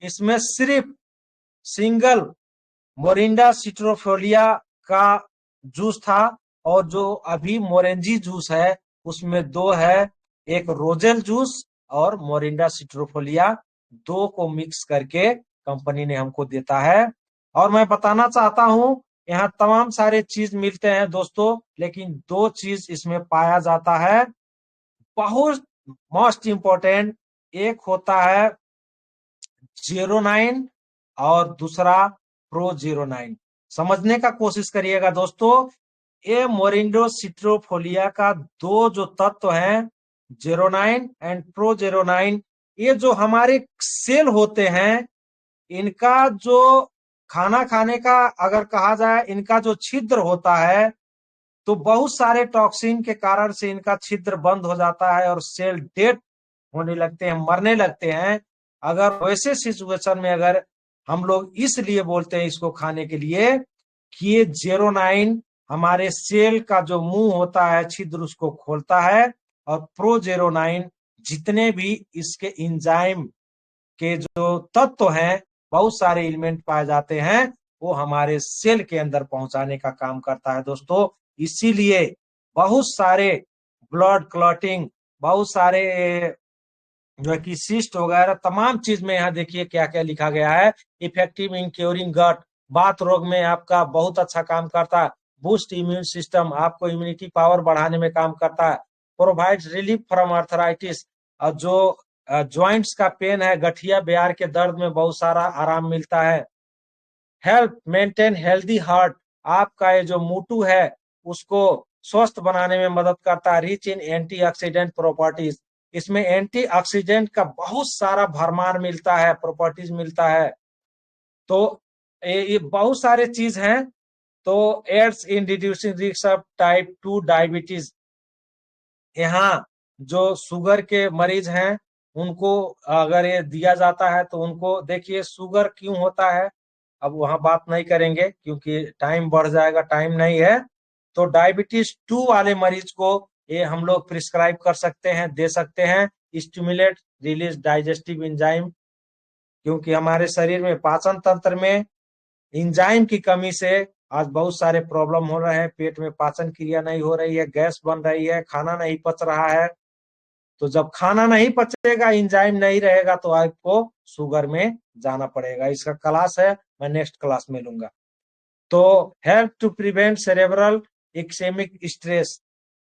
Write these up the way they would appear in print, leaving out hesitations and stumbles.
इसमें सिर्फ single Morinda सिट्रोफोलिया का जूस था, और जो अभी मोरेंजी जूस है उसमें दो है, एक रोजेल जूस और मोरिंडा सिट्रोफोलिया, दो को मिक्स करके कंपनी ने हमको देता है। और मैं बताना चाहता हूं, यहाँ तमाम सारे चीज मिलते हैं दोस्तों, लेकिन दो चीज इसमें पाया जाता है बहुत मोस्ट इंपॉर्टेंट। एक होता है 09 और दूसरा प्रो 09। समझने का कोशिश करिएगा दोस्तों, ये मोरिंडो सिट्रोफोलिया का दो जो तत्व हैं 09 एंड प्रो 09, ये जो हमारे सेल होते हैं, इनका जो खाना खाने का अगर कहा जाए, इनका जो छिद्र होता है, तो बहुत सारे टॉक्सिन के कारण से इनका छिद्र बंद हो जाता है और सेल डेड होने लगते हैं, मरने लगते हैं। अगर वैसे सिचुएशन में अगर हम लोग इसलिए बोलते हैं इसको खाने के लिए कि ये 09 हमारे सेल का जो मुंह होता है, छिद्र, उसको खोलता है, और प्रो 09 जितने भी इसके इंजाइम के जो तत्व हैं, बहुत सारे एलिमेंट पाए जाते हैं, वो हमारे सेल के अंदर पहुंचाने का काम करता है दोस्तों। इसीलिए बहुत सारे ब्लड क्लॉटिंग, बहुत सारे जो है कि सिस्ट वगैरह तमाम चीज में यहाँ देखिए क्या क्या लिखा गया है। इफेक्टिव इन क्योरिंग गट, बात रोग में आपका बहुत अच्छा काम करता है। बूस्ट इम्यून सिस्टम, आपको इम्यूनिटी पावर बढ़ाने में काम करता है। प्रोवाइड रिलीफ फ्रॉम अर्थराइटिस, और जो ज्वाइंट्स का पेन है, गठिया ब्यार के दर्द में बहुत सारा आराम मिलता है। हेल्प मेंटेन हेल्दी हार्ट, आपका ये जो मोटू है उसको स्वस्थ बनाने में मदद करता है। रिच इन एंटीऑक्सीडेंट प्रॉपर्टीज, इसमें एंटीऑक्सीडेंट का बहुत सारा भरमार मिलता है, प्रॉपर्टीज मिलता है। तो ये बहुत सारे चीज हैं। तो aids in reducing risk of type 2 diabetes, यहाँ जो शुगर के मरीज हैं उनको अगर ये दिया जाता है तो उनको, देखिए शुगर क्यों होता है, अब वहां बात नहीं करेंगे क्योंकि टाइम बढ़ जाएगा, टाइम नहीं है। तो डायबिटीज 2 वाले मरीज को ये हम लोग प्रिस्क्राइब कर सकते हैं, दे सकते हैं। स्टिमुलेट रिलीज डाइजेस्टिव एंजाइम, क्योंकि हमारे शरीर में पाचन तंत्र में एंजाइम की कमी से आज बहुत सारे प्रॉब्लम हो रहे हैं। पेट में पाचन क्रिया नहीं हो रही है, गैस बन रही है, खाना नहीं पच रहा है। तो जब खाना नहीं पचेगा, एंजाइम नहीं रहेगा, तो आपको शुगर में जाना पड़ेगा। इसका क्लास है, मैं नेक्स्ट क्लास में लूंगा। तो help to prevent cerebral ischemic stress,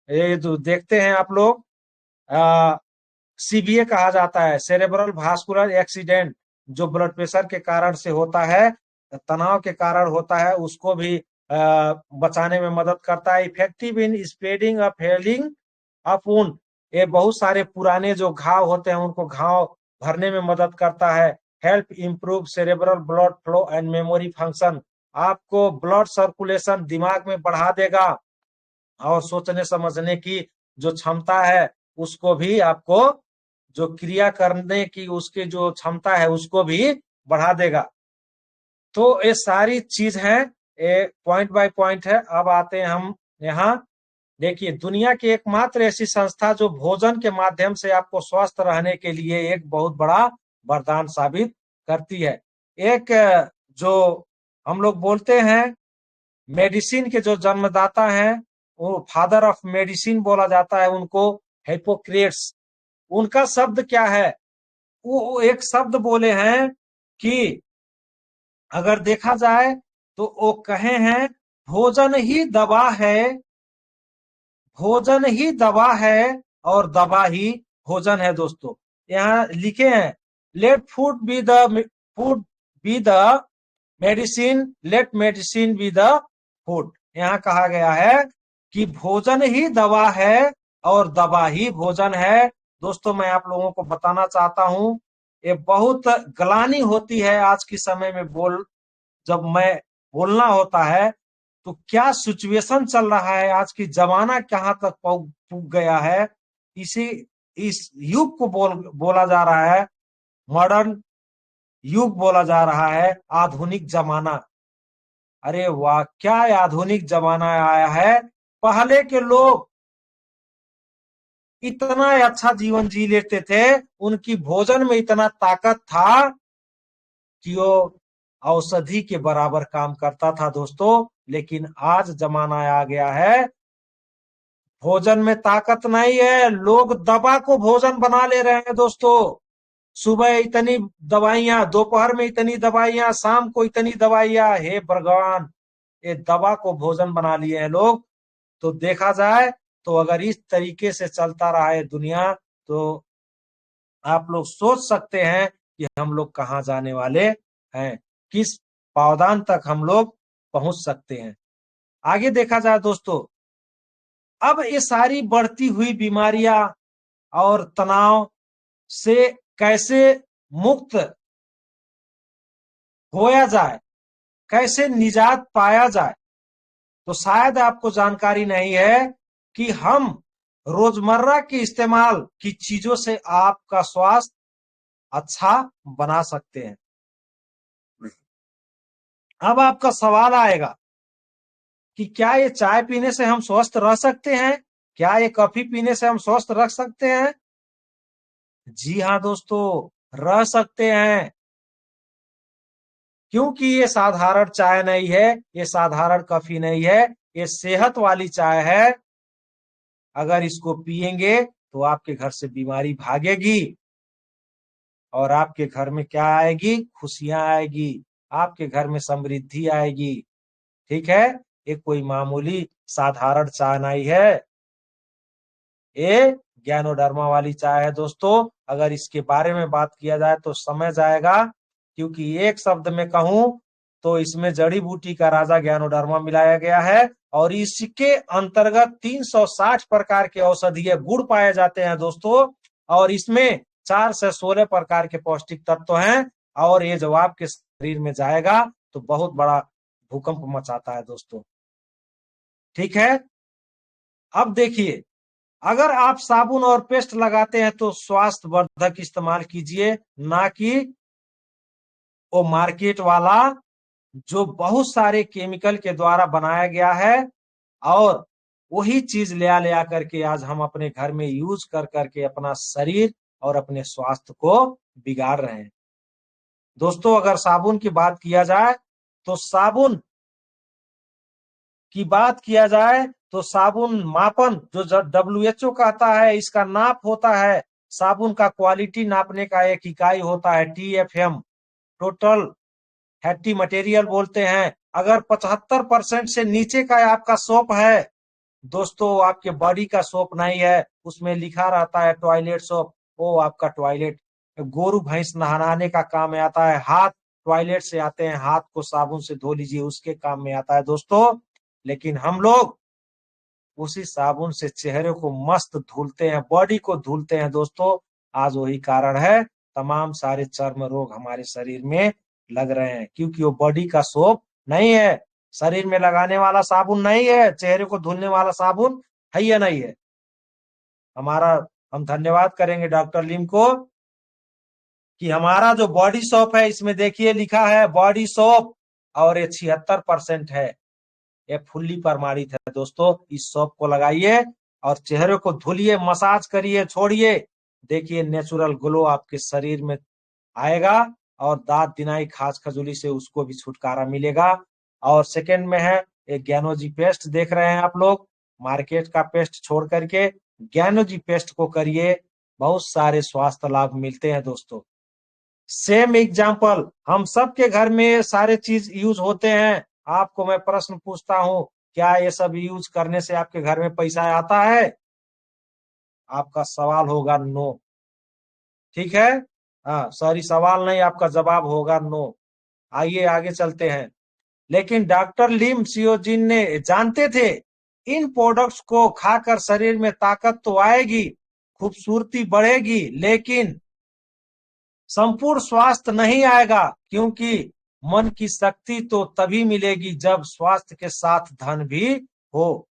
ये जो देखते हैं आप लोग, सीबीए कहा जाता है, सेरेब्रल भास्कुलर एक्सीडेंट, जो ब्लड प्रेशर के कारण से होता है, तनाव के कारण होता है, उसको भी बचाने में मदद करता है। Effective in spreading of hailing of wound, ये बहुत सारे पुराने जो घाव होते हैं उनको घाव भरने में मदद करता है। Help improve cerebral blood flow and memory function, आपको ब्लड सर्कुलेशन दिमाग में बढ़ा देगा, और सोचने समझने की जो क्षमता है उसको भी, आपको जो क्रिया करने की उसकी जो क्षमता है उसको भी बढ़ा देगा। तो ये सारी चीज है, ये पॉइंट बाय पॉइंट है। अब आते हैं हम यहाँ, देखिए दुनिया की एकमात्र ऐसी संस्था जो भोजन के माध्यम से आपको स्वस्थ रहने के लिए एक बहुत बड़ा वरदान साबित करती है। एक जो हम लोग बोलते हैं मेडिसिन के जो जन्मदाता हैं, वो फादर ऑफ मेडिसिन बोला जाता है उनको, हिप्पोक्रेट्स। उनका शब्द क्या है, वो एक शब्द बोले हैं कि अगर देखा जाए तो वो कहे हैं, भोजन ही दवा है, भोजन ही दवा है, और दवा ही भोजन है। दोस्तों यहाँ लिखे हैं, let food be the food be the medicine, let medicine be the food. यहाँ कहा गया है कि भोजन ही दवा है और दवा ही भोजन है। दोस्तों मैं आप लोगों को बताना चाहता हूं, ये बहुत ग्लानि होती है आज के समय में, जब मैं बोलना होता है तो क्या सिचुएशन चल रहा है, आज की जमाना कहाँ तक पहुंच गया है, इसी इस युग को बोला जा रहा है, मॉडर्न युग बोला जा रहा है, आधुनिक जमाना। अरे वाह, क्या आधुनिक जमाना आया है। पहले के लोग इतना अच्छा जीवन जी लेते थे, उनकी भोजन में इतना ताकत था कि वो औषधि के बराबर काम करता था दोस्तों। लेकिन आज जमाना आ गया है, भोजन में ताकत नहीं है, लोग दवा को भोजन बना ले रहे हैं दोस्तों। सुबह इतनी दवाइयां, दोपहर में इतनी दवाइयां, शाम को इतनी दवाइयां, हे भगवान, ये दवा को भोजन बना लिए हैं लोग। तो देखा जाए तो अगर इस तरीके से चलता रहा है दुनिया, तो आप लोग सोच सकते हैं कि हम लोग कहाँ जाने वाले हैं, किस पावदान तक हम लोग पहुंच सकते हैं। आगे देखा जाए दोस्तों, अब ये सारी बढ़ती हुई बीमारियां और तनाव से कैसे मुक्त होया जाए, कैसे निजात पाया जाए, तो शायद आपको जानकारी नहीं है कि हम रोजमर्रा के इस्तेमाल की चीजों से आपका स्वास्थ्य अच्छा बना सकते हैं। अब आपका सवाल आएगा कि क्या ये चाय पीने से हम स्वस्थ रह सकते हैं, क्या ये कॉफी पीने से हम स्वस्थ रह सकते हैं? जी हाँ दोस्तों, रह सकते हैं, क्योंकि ये साधारण चाय नहीं है, ये साधारण कॉफी नहीं है, ये सेहत वाली चाय है। अगर इसको पिएंगे तो आपके घर से बीमारी भागेगी और आपके घर में क्या आएगी? खुशियां आएगी, आपके घर में समृद्धि आएगी। ठीक है, ये कोई मामूली साधारण चाय नहीं है, ये ज्ञानोडर्मा वाली चाय है दोस्तों। अगर इसके बारे में बात किया जाए तो समय जाएगा, क्योंकि एक शब्द में कहूं तो इसमें जड़ी बूटी का राजा ज्ञानोडर्मा मिलाया गया है और इसके अंतर्गत 360 प्रकार के औषधीय गुण पाए जाते हैं दोस्तों। और इसमें 4 से 16 प्रकार के पौष्टिक तत्व हैं और ये जब आपके शरीर में जाएगा तो बहुत बड़ा भूकंप मचाता है दोस्तों। ठीक है, अब देखिए, अगर आप साबुन और पेस्ट लगाते हैं तो स्वास्थ्य वर्धक इस्तेमाल कीजिए, ना कि वो मार्केट वाला जो बहुत सारे केमिकल के द्वारा बनाया गया है। और वही चीज ले आ करके आज हम अपने घर में यूज कर करके अपना शरीर और अपने स्वास्थ्य को बिगाड़ रहे हैं दोस्तों। अगर साबुन की बात किया जाए तो साबुन की बात किया जाए तो साबुन मापन जो WHO कहता है, इसका नाप होता है, साबुन का क्वालिटी नापने का एक इकाई होता है TFM, टोटल फैटी मटेरियल बोलते हैं। अगर 75% से नीचे का आपका सोप है दोस्तों, आपके बॉडी का सोप नहीं है, उसमें लिखा रहता है टॉयलेट सोप, वो आपका टॉयलेट गोरू भैंस नहाने का काम में आता है। हाथ टॉयलेट से आते हैं, हाथ को साबुन से धो लीजिए, उसके काम में आता है दोस्तों। लेकिन हम लोग उसी साबुन से चेहरे को मस्त धुलते हैं, बॉडी को धुलते हैं दोस्तों। आज वही कारण है तमाम सारे चर्म रोग हमारे शरीर में लग रहे हैं, क्योंकि वो बॉडी का सोप नहीं है, शरीर में लगाने वाला साबुन नहीं है, चेहरे को धुलने वाला साबुन है या नहीं है। हमारा हम धन्यवाद करेंगे डॉक्टर लिम को कि हमारा जो बॉडी सोप है, इसमें देखिए लिखा है बॉडी सोप और ये 76% है, ये फुल्ली प्रमाणित है दोस्तों। इस सोप को लगाइए और चेहरे को धुलिए, मसाज करिए, छोड़िए, देखिए नेचुरल ग्लो आपके शरीर में आएगा और दांत दिनाई खाज खजूली से उसको भी छुटकारा मिलेगा। और सेकंड में है एक ज्ञानोजी पेस्ट, देख रहे हैं आप लोग, मार्केट का पेस्ट छोड़ करके ज्ञानोजी पेस्ट को करिए, बहुत सारे स्वास्थ्य लाभ मिलते हैं दोस्तों। सेम एग्जाम्पल, हम सबके घर में सारे चीज यूज होते हैं। आपको मैं प्रश्न पूछता हूं, क्या ये सब यूज करने से आपके घर में पैसा आता है? आपका सवाल होगा नो। ठीक है, हाँ सॉरी, सवाल नहीं, आपका जवाब होगा नो। आइए आगे चलते हैं। लेकिन डॉक्टर लिम सियोजिन ने जानते थे इन प्रोडक्ट्स को खाकर शरीर में ताकत तो आएगी, खूबसूरती बढ़ेगी, लेकिन संपूर्ण स्वास्थ्य नहीं आएगा, क्योंकि मन की शक्ति तो तभी मिलेगी जब स्वास्थ्य के साथ धन भी हो।